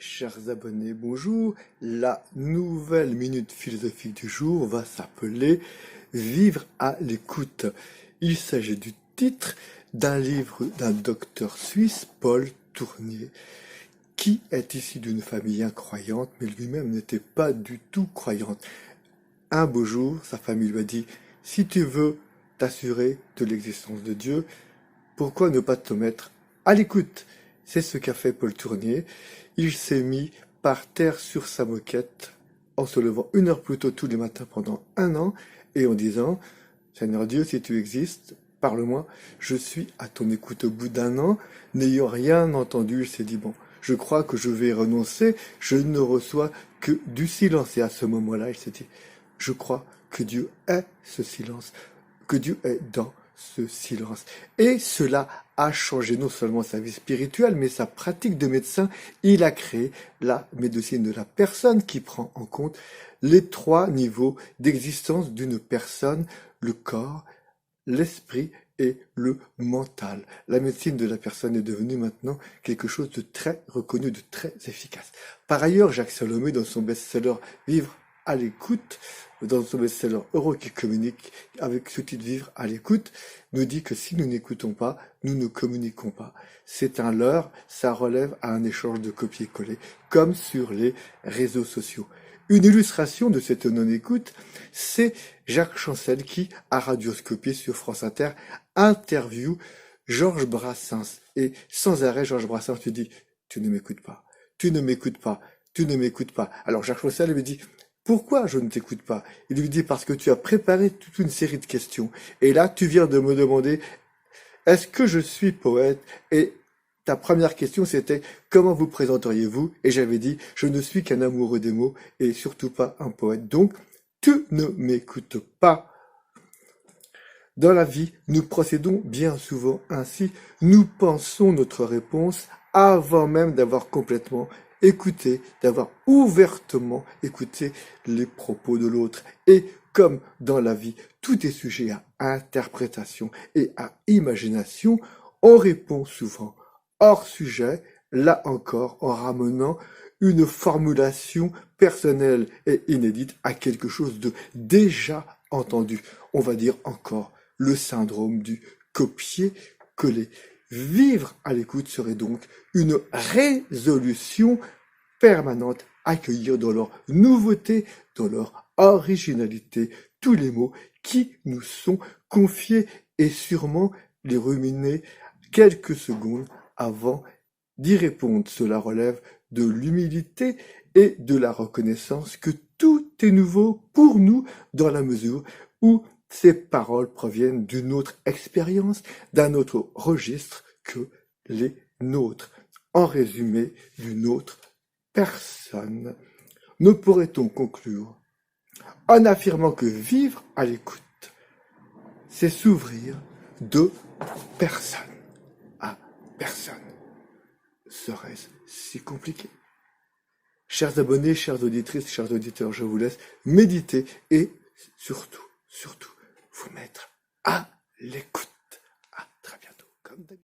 Chers abonnés, bonjour. La nouvelle minute philosophique du jour va s'appeler Vivre à l'écoute. Il s'agit du titre d'un livre d'un docteur suisse, Paul Tournier, qui est issu d'une famille incroyante, mais lui-même n'était pas du tout croyant. Un beau jour, sa famille lui a dit, si tu veux t'assurer de l'existence de Dieu, pourquoi ne pas te mettre à l'écoute? C'est ce qu'a fait Paul Tournier. Il s'est mis par terre sur sa moquette en se levant 1 heure plus tôt tous les matins pendant 1 an et en disant « Seigneur Dieu, si tu existes, parle-moi, je suis à ton écoute. » Au bout d'1 an, n'ayant rien entendu, il s'est dit « Bon, je crois que je vais renoncer, je ne reçois que du silence. » Et à ce moment-là, il s'est dit « Je crois que Dieu est ce silence, que Dieu est dans ce silence. » Et cela a changé non seulement sa vie spirituelle, mais sa pratique de médecin. Il a créé la médecine de la personne qui prend en compte les 3 niveaux d'existence d'une personne, le corps, l'esprit et le mental. La médecine de la personne est devenue maintenant quelque chose de très reconnu, de très efficace. Par ailleurs, Jacques Salomé, dans son best-seller Vivre à l'écoute, dans son best-seller Heureux qui communique, avec ce titre Vivre à l'écoute, nous dit que si nous n'écoutons pas, nous ne communiquons pas. C'est un leurre, ça relève à un échange de copier-coller, comme sur les réseaux sociaux. Une illustration de cette non-écoute, c'est Jacques Chancel qui, à Radioscopie sur France Inter, interview Georges Brassens. Et sans arrêt, Georges Brassens lui dit « Tu ne m'écoutes pas, tu ne m'écoutes pas, tu ne m'écoutes pas. » Alors Jacques Chancel lui dit « Pourquoi je ne t'écoute pas ?» Il lui dit « Parce que tu as préparé toute une série de questions. Et là, tu viens de me demander « Est-ce que je suis poète ?» Et ta première question, c'était « Comment vous présenteriez-vous ?» Et j'avais dit « Je ne suis qu'un amoureux des mots et surtout pas un poète. Donc, tu ne m'écoutes pas. » Dans la vie, nous procédons bien souvent ainsi. Nous pensons notre réponse avant même d'avoir complètement écouté, d'avoir ouvertement écouté les propos de l'autre. Et comme dans la vie, tout est sujet à interprétation et à imagination, on répond souvent hors sujet, là encore en ramenant une formulation personnelle et inédite à quelque chose de déjà entendu. On va dire encore le syndrome du copier-coller. Vivre à l'écoute serait donc une résolution permanente, accueillir dans leur nouveauté, dans leur originalité, tous les mots qui nous sont confiés et sûrement les ruminer quelques secondes avant d'y répondre. Cela relève de l'humilité et de la reconnaissance que tout est nouveau pour nous dans la mesure où ces paroles proviennent d'une autre expérience, d'un autre registre que les nôtres. En résumé, d'une autre personne. Ne pourrait-on conclure en affirmant que vivre à l'écoute, c'est s'ouvrir de personne à personne. Serait-ce si compliqué? Chers abonnés, chères auditrices, chers auditeurs, je vous laisse méditer et surtout, vous mettre à l'écoute. À très bientôt. Comme d'habitude.